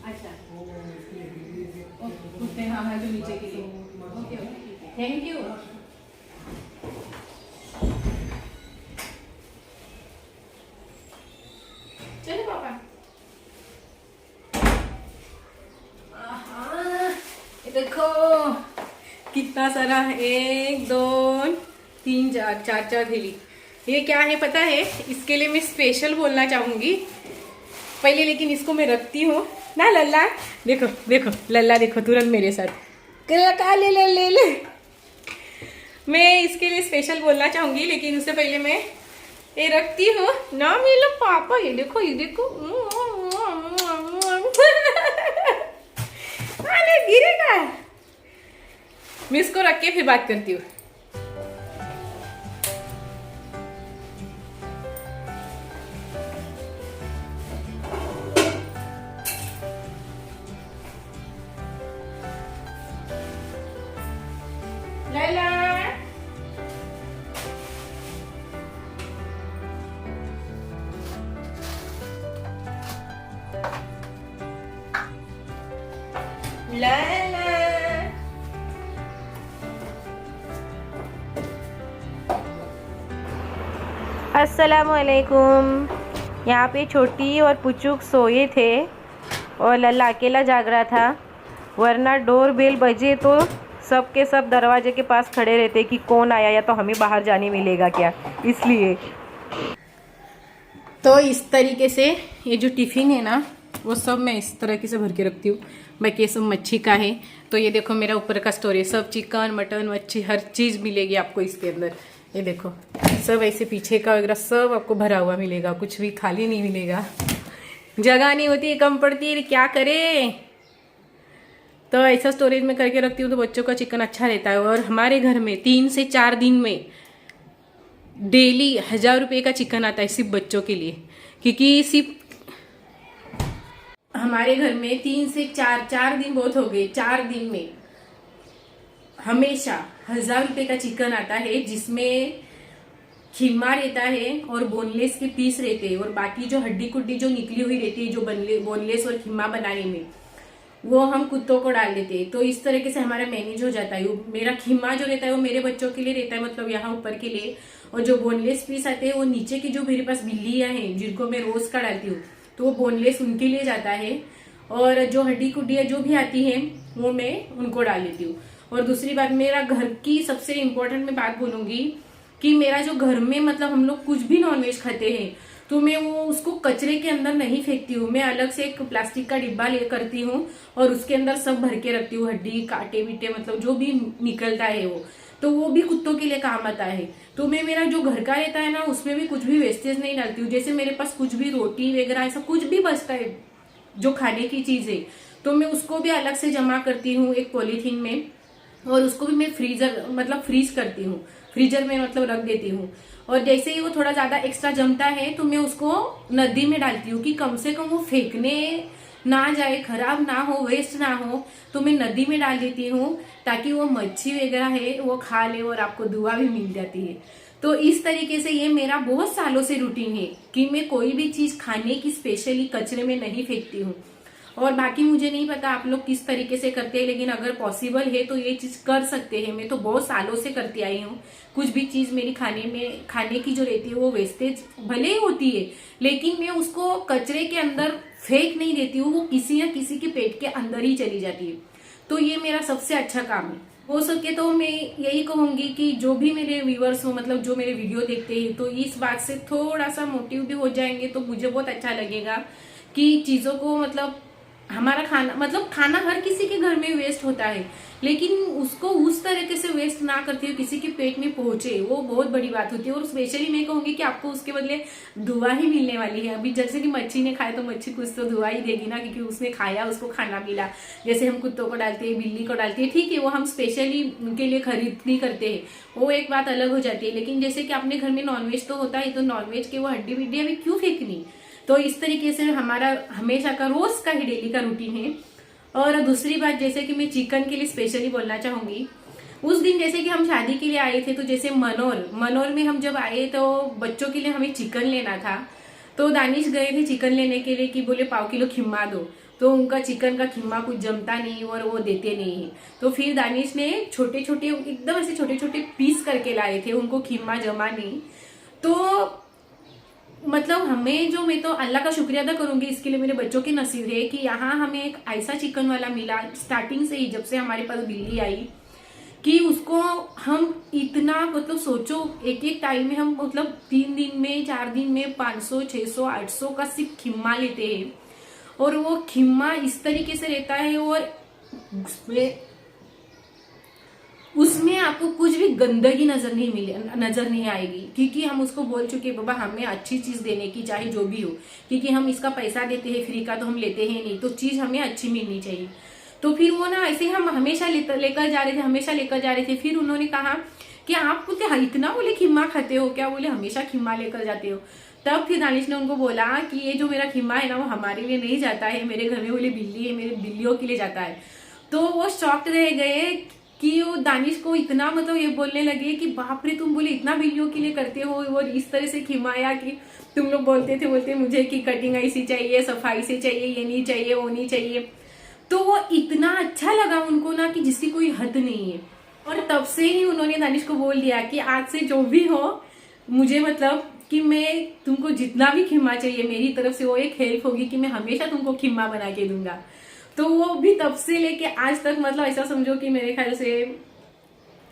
अच्छा कुत्ते, हाँ हाँ, जो नीचे के लिए। Okay okay, thank you. चलो पापा। ये देखो कितना सारा, 1 2 3 4 4 थैली। ये क्या है पता है? इसके लिए मैं स्पेशल बोलना चाहूंगी पहले, लेकिन इसको मैं रखती हूँ ना। लल्ला देखो देखो, लल्ला देखो तुरंत मेरे साथ का ले ले ले ले। मैं इसके लिए स्पेशल बोलना चाहूंगी, लेकिन उससे पहले मैं ये रखती हूँ ना। मेरे पापा ये देखो, ये देखो। अरे गिरेगा। मैं इसको रख के फिर बात करती हूँ। लैला लैला, अस्सलामुअलैकुम। यहाँ पे छोटी और पुचुक सोए थे और लल्ला अकेला जाग रहा था, वरना डोर बेल बजे तो सब के सब दरवाजे के पास खड़े रहते कि कौन आया, या तो हमें बाहर जाने मिलेगा क्या, इसलिए। तो इस तरीके से ये जो टिफ़िन है ना, वो सब मैं इस तरीके से भर के रखती हूँ। बाकी ये सब मच्छी का है। तो ये देखो मेरा ऊपर का स्टोर है, सब चिकन मटन मच्छी हर चीज़ मिलेगी आपको इसके अंदर। ये देखो सब ऐसे पीछे का वगैरह सब आपको भरा हुआ मिलेगा, कुछ भी खाली नहीं मिलेगा। जगह नहीं होती, कम पड़ती है, क्या करे। तो ऐसा स्टोरेज में करके रखती हूँ तो बच्चों का चिकन अच्छा रहता है। और हमारे घर में 3 से 4 दिन में डेली 1000 रुपये का चिकन आता है सिर्फ बच्चों के लिए, क्योंकि सिर्फ हमारे घर में 3 से 4 दिन बहुत हो गए, 4 दिन में हमेशा 1000 रुपये का चिकन आता है, जिसमें खीमा रहता है और बोनलेस के पीस रहते हैं, और बाकी जो हड्डी कुड्डी जो निकली हुई रहती है जो बोनलेस और खीमा बनाने में, वो हम कुत्तों को डाल देते हैं। तो इस तरीके से हमारा मैनेज हो जाता है। मेरा खीमा जो रहता है वो मेरे बच्चों के लिए रहता है, मतलब यहाँ ऊपर के लिए, और जो बोनलेस पीस आते हैं वो नीचे की जो मेरे पास बिल्लियां हैं जिनको मैं रोज का डालती हूँ, तो वो बोनलेस उनके लिए जाता है, और जो हड्डी कुड्डियाँ जो भी आती है वो मैं उनको डाल देती हूँ। और दूसरी बात, मेरा घर की सबसे इम्पोर्टेंट मैं बात बोलूंगी कि मेरा जो घर में मतलब हम लोग कुछ भी नॉनवेज खाते हैं तो मैं वो उसको कचरे के अंदर नहीं फेंकती हूँ। मैं अलग से एक प्लास्टिक का डिब्बा ले करती हूँ और उसके अंदर सब भर के रखती हूँ, हड्डी कांटे बीटे मतलब जो भी निकलता है वो, तो वो भी कुत्तों के लिए काम आता है। तो मैं मेरा जो घर का रहता है ना उसमें भी कुछ भी वेस्टेज नहीं डालती हूँ। जैसे मेरे पास कुछ भी रोटी वगैरह ऐसा कुछ भी बचता है जो खाने की चीज है, तो मैं उसको भी अलग से जमा करती हूँ एक पॉलीथीन में, और उसको भी मैं फ्रीजर मतलब फ्रीज करती हूँ, फ्रीजर में मतलब रख देती हूँ। और जैसे ही वो थोड़ा ज्यादा एक्स्ट्रा जमता है तो मैं उसको नदी में डालती हूँ कि कम से कम वो फेंकने ना जाए, खराब ना हो, वेस्ट ना हो, तो मैं नदी में डाल देती हूँ ताकि वो मच्छी वगैरह है वो खा ले और आपको दुआ भी मिल जाती है। तो इस तरीके से ये मेरा बहुत सालों से रूटीन है कि मैं कोई भी चीज खाने की स्पेशली कचरे में नहीं फेंकती हूँ। और बाकी मुझे नहीं पता आप लोग किस तरीके से करते हैं, लेकिन अगर पॉसिबल है तो ये चीज कर सकते हैं। मैं तो बहुत सालों से करती आई हूँ। कुछ भी चीज मेरी खाने की जो रहती है वो वेस्टेज भले ही होती है, लेकिन मैं उसको कचरे के अंदर फेंक नहीं देती हूँ, वो किसी न किसी के पेट के अंदर ही चली जाती है। तो ये मेरा सबसे अच्छा काम है। हो सके तो मैं यही कहूंगी कि जो भी मेरे व्यूअर्स हो, मतलब जो मेरे वीडियो देखते हैं, तो इस बात से थोड़ा सा मोटिव भी हो जाएंगे तो मुझे बहुत अच्छा लगेगा कि चीजों को मतलब हमारा खाना मतलब खाना हर किसी के घर में वेस्ट होता है, लेकिन उसको उस तरीके से वेस्ट ना करते हुए किसी के पेट में पहुंचे, वो बहुत बड़ी बात होती है। और स्पेशली मैं कहूंगी कि आपको उसके बदले दुआ ही मिलने वाली है। अभी जैसे कि मच्छी ने खाया तो मच्छी कुछ तो दुआ ही देगी ना, क्योंकि उसने खाया, उसको खाना मिला। जैसे हम कुत्तों को डालते हैं, बिल्ली को डालते हैं, ठीक है वो हम स्पेशली उनके लिए खरीदनी करते हैं, वो एक बात अलग हो जाती है। लेकिन जैसे कि अपने घर में नॉनवेज तो होता है, तो नॉनवेज के वो हड्डी बिड्डी अभी क्यों फेंकनी। तो इस तरीके से हमारा हमेशा का रोज का ही डेली का रूटीन है। और दूसरी बात, जैसे कि मैं चिकन के लिए स्पेशली बोलना चाहूंगी, उस दिन जैसे कि हम शादी के लिए आए थे, तो जैसे मनोर में हम जब आए तो बच्चों के लिए हमें चिकन लेना था। तो दानिश गए थे चिकन लेने के लिए कि बोले 1/4 किलो खिम्मा दो, तो उनका चिकन का खिम्मा कुछ जमता नहीं और वो देते नहीं है। तो फिर दानिश ने छोटे छोटे एकदम ऐसे छोटे छोटे पीस करके लाए थे, उनको खिम्मा जमा नहीं। तो मतलब हमें जो, मैं तो अल्लाह का शुक्रिया अदा करूंगी इसके लिए, मेरे बच्चों की नसीब है कि यहाँ हमें एक ऐसा चिकन वाला मिला स्टार्टिंग से ही, जब से हमारे पास बिल्ली आई, कि उसको हम इतना मतलब सोचो एक एक टाइम में हम मतलब 3 दिन में 4 दिन में 500 600 800 का सिर्फ खिम्मा लेते हैं। और वो खिम्मा इस तरीके से रहता है और उसमें आपको कुछ भी गंदगी नजर नहीं आएगी, क्योंकि हम उसको बोल चुके बाबा हमें अच्छी चीज देने की, चाहे जो भी हो, क्योंकि हम इसका पैसा देते हैं, फ्री का तो हम लेते हैं नहीं, तो चीज हमें अच्छी मिलनी चाहिए। तो फिर वो ना ऐसे हम हमेशा लेकर जा रहे थे। फिर उन्होंने कहा कि आप बोलते इतना बोले खिम्मा खाते हो क्या, बोले हमेशा खिम्मा लेकर जाते हो। तब फिर दानिश ने उनको बोला कि ये जो मेरा खिम्मा है ना वो हमारे लिए नहीं जाता है, मेरे घर में बोले बिल्ली है, मेरे बिल्लियों के लिए जाता है। तो वो शॉक्ड रह गए कि वो दानिश को इतना मतलब ये बोलने लगे कि बाप रे तुम बोले इतना बिल्लियों के लिए करते हो, और इस तरह से खिमाया कि तुम लोग बोलते मुझे कि कटिंग ऐसी चाहिए, सफाई से चाहिए, ये नहीं चाहिए, वो नहीं चाहिए। तो वो इतना अच्छा लगा उनको ना कि जिसकी कोई हद नहीं है। और तब से ही उन्होंने दानिश को बोल दिया कि आज से जो भी हो मुझे मतलब कि मैं तुमको जितना भी खिम्मा चाहिए मेरी तरफ से वो एक हेल्प होगी कि मैं हमेशा तुमको खिम्मा बना के दूंगा। तो वो भी तब से लेके आज तक मतलब ऐसा समझो कि मेरे ख्याल से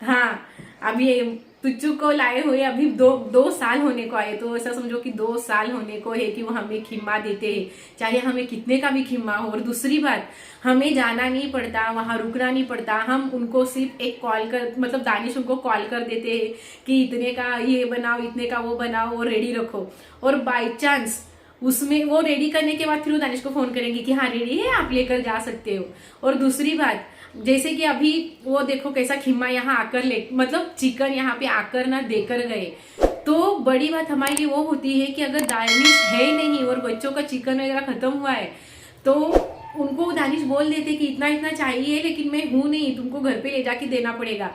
हाँ अभी तुच्चू को लाए हुए अभी दो साल होने को आए, तो ऐसा समझो कि 2 साल होने को है कि वो हमें खिम्मा देते हैं, चाहे हमें कितने का भी खिम्मा हो। और दूसरी बात, हमें जाना नहीं पड़ता, वहां रुकना नहीं पड़ता, हम उनको सिर्फ एक कॉल कर मतलब दानिश उनको कॉल कर देते हैं कि इतने का ये बनाओ, इतने का वो बनाओ, वो रेडी रखो। और बाई चांस उसमें वो रेडी करने के बाद फिर वो दानिश को फोन करेंगे कि हाँ रेडी है, आप लेकर जा सकते हो। और दूसरी बात, जैसे कि अभी वो देखो कैसा खिम्मा यहाँ आकर मतलब चिकन यहाँ पे आकर ना देकर गए। तो बड़ी बात हमारे लिए वो होती है कि अगर दानिश है नहीं और बच्चों का चिकन वगैरह खत्म हुआ है तो उनको दानिश बोल देते कि इतना इतना चाहिए लेकिन मैं हूं नहीं, तुमको घर पे ले जाके देना पड़ेगा।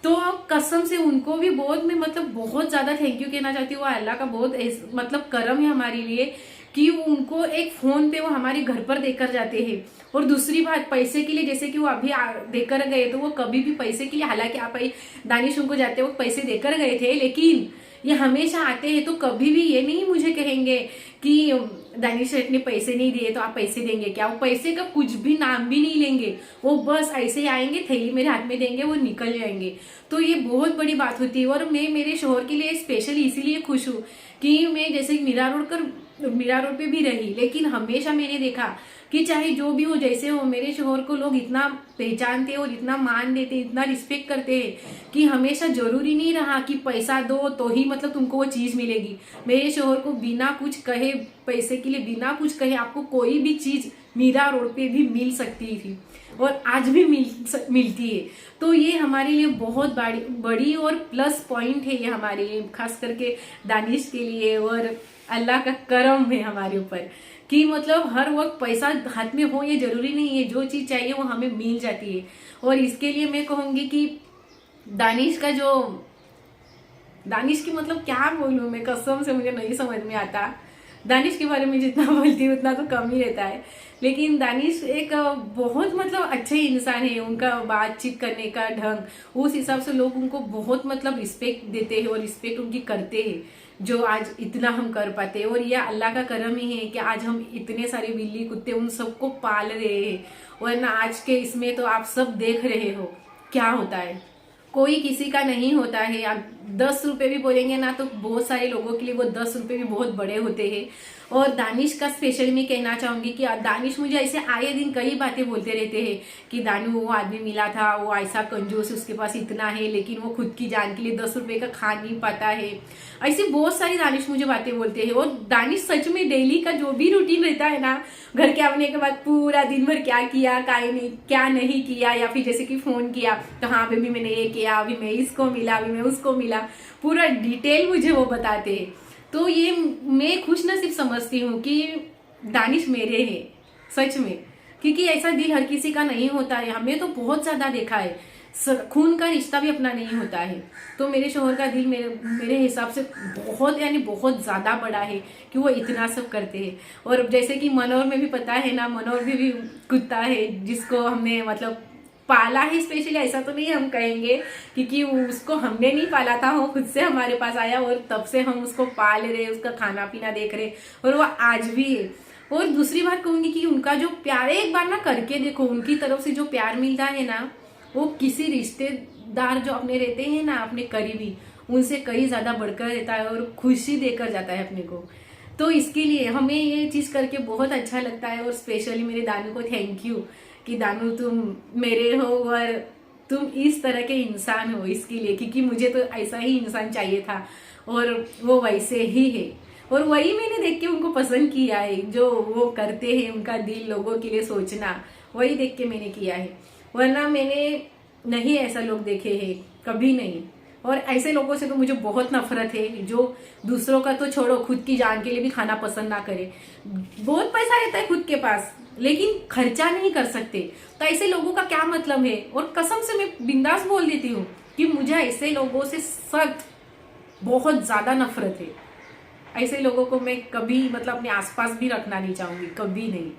तो कसम से उनको भी बहुत, मैं मतलब बहुत ज्यादा थैंक यू कहना चाहती हूँ। अल्लाह का बहुत मतलब करम है हमारे लिए कि उनको एक फोन पे वो हमारे घर पर देकर जाते हैं। और दूसरी बात, पैसे के लिए, जैसे कि वो अभी देकर गए तो वो कभी भी पैसे के लिए, हालांकि आप दानिश उनको जाते वक्त पैसे देकर गए थे, लेकिन ये हमेशा आते हैं तो कभी भी ये नहीं मुझे कहेंगे कि दानिश ने पैसे नहीं दिए तो आप पैसे देंगे क्या। वो पैसे का कुछ भी नाम भी नहीं लेंगे, वो बस ऐसे ही आएंगे, थैली मेरे हाथ में देंगे, वो निकल जाएंगे। तो ये बहुत बड़ी बात होती है। और मैं मेरे शोहर के लिए स्पेशल इसीलिए खुश हूँ कि मैं जैसे मीरा रोड पे भी रही, लेकिन हमेशा मैंने देखा कि चाहे जो भी हो जैसे हो, मेरे शोहर को लोग इतना पहचानते और इतना मान देते, इतना रिस्पेक्ट करते हैं कि हमेशा जरूरी नहीं रहा कि पैसा दो तो ही मतलब तुमको वो चीज मिलेगी। मेरे शोहर को बिना कुछ कहे, पैसे के लिए बिना कुछ कहे आपको कोई भी चीज मीरा रोड पे भी मिल सकती थी और आज भी मिलती है। तो ये हमारे लिए बहुत बड़ी और प्लस पॉइंट है ये हमारे लिए, खास करके दानिश के लिए। और अल्लाह का करम है हमारे ऊपर कि मतलब हर वक्त पैसा हाथ में हो ये जरूरी नहीं है, जो चीज चाहिए वो हमें मिल जाती है। और इसके लिए मैं कहूंगी कि दानिश की मतलब क्या बोलूं मैं, कसम से मुझे नहीं समझ में आता। दानिश के बारे में जितना बोलती हूँ उतना तो कम ही रहता है, लेकिन दानिश एक बहुत मतलब अच्छे इंसान है। उनका बातचीत करने का ढंग, उस हिसाब से लोग उनको बहुत मतलब रिस्पेक्ट देते हैं और रिस्पेक्ट उनकी करते हैं, जो आज इतना हम कर पाते हैं। और ये अल्लाह का करम ही है कि आज हम इतने सारे बिल्ली कुत्ते उन सबको पाल रहे हैं। वरना आज के इसमें तो आप सब देख रहे हो क्या होता है, कोई किसी का नहीं होता है। आप 10 रुपए भी बोलेंगे ना तो बहुत सारे लोगों के लिए वो 10 रुपए भी बहुत बड़े होते हैं। और दानिश का स्पेशली मैं कहना चाहूंगी कि दानिश मुझे ऐसे आए दिन कई बातें बोलते रहते हैं कि दानू वो आदमी मिला था, वो ऐसा कंजूस, उसके पास इतना है लेकिन वो खुद की जान के लिए 10 रुपए का खा नहीं पाता है। ऐसी बहुत सारी दानिश मुझे बातें बोलते हैं। और दानिश सच में डेली का जो भी रूटीन रहता है ना, घर के आने के बाद पूरा दिन भर क्या किया क्या नहीं किया, या फिर जैसे कि फोन किया तो हाँ बेबी मैंने ये किया, अभी मैं इसको मिला, अभी मैं उसको मिला, पूरा डिटेल मुझे वो बताते हैं। तो ये मैं खुश नसीब समझती हूँ कि दानिश मेरे है सच में, क्योंकि ऐसा दिल हर किसी का नहीं होता है। हमने तो बहुत ज्यादा देखा है खून का रिश्ता भी अपना नहीं होता है। तो मेरे शोहर का दिल मेरे हिसाब से बहुत यानी बहुत ज्यादा बड़ा है कि वो इतना सब करते हैं। और जैसे कि मनोहर में भी पता है ना, मनोहर भी कुत्ता है जिसको हमने मतलब पाला है स्पेशली, ऐसा तो नहीं हम कहेंगे क्योंकि उसको हमने नहीं पाला था, वो खुद से हमारे पास आया और तब से हम उसको पाल रहे, उसका खाना पीना देख रहे और वो आज भी है। और दूसरी बात कहूंगी कि उनका जो प्यार है, एक बार ना करके देखो, उनकी तरफ से जो प्यार मिलता है ना, वो किसी रिश्तेदार जो अपने रहते हैं ना, अपने करीबी, उनसे कहीं ज्यादा बढ़कर रहता है और खुशी देकर जाता है अपने को। तो इसके लिए हमें ये चीज करके बहुत अच्छा लगता है। और स्पेशली मेरे दानू को थैंक यू कि दानू तुम मेरे हो और तुम इस तरह के इंसान हो, इसके लिए, क्योंकि मुझे तो ऐसा ही इंसान चाहिए था और वो वैसे ही है। और वही मैंने देख के उनको पसंद किया है, जो वो करते हैं, उनका दिल लोगों के लिए सोचना, वही देख के मैंने किया है। वरना मैंने नहीं ऐसा लोग देखे हैं, कभी नहीं। और ऐसे लोगों से तो मुझे बहुत नफरत है जो दूसरों का तो छोड़ो, खुद की जान के लिए भी खाना पसंद ना करे। बहुत पैसा रहता है खुद के पास लेकिन खर्चा नहीं कर सकते, तो ऐसे लोगों का क्या मतलब है। और कसम से मैं बिंदास बोल देती हूँ कि मुझे ऐसे लोगों से सख्त बहुत ज्यादा नफरत है। ऐसे लोगों को मैं कभी मतलब अपने आसपास भी रखना नहीं चाहूंगी, कभी नहीं।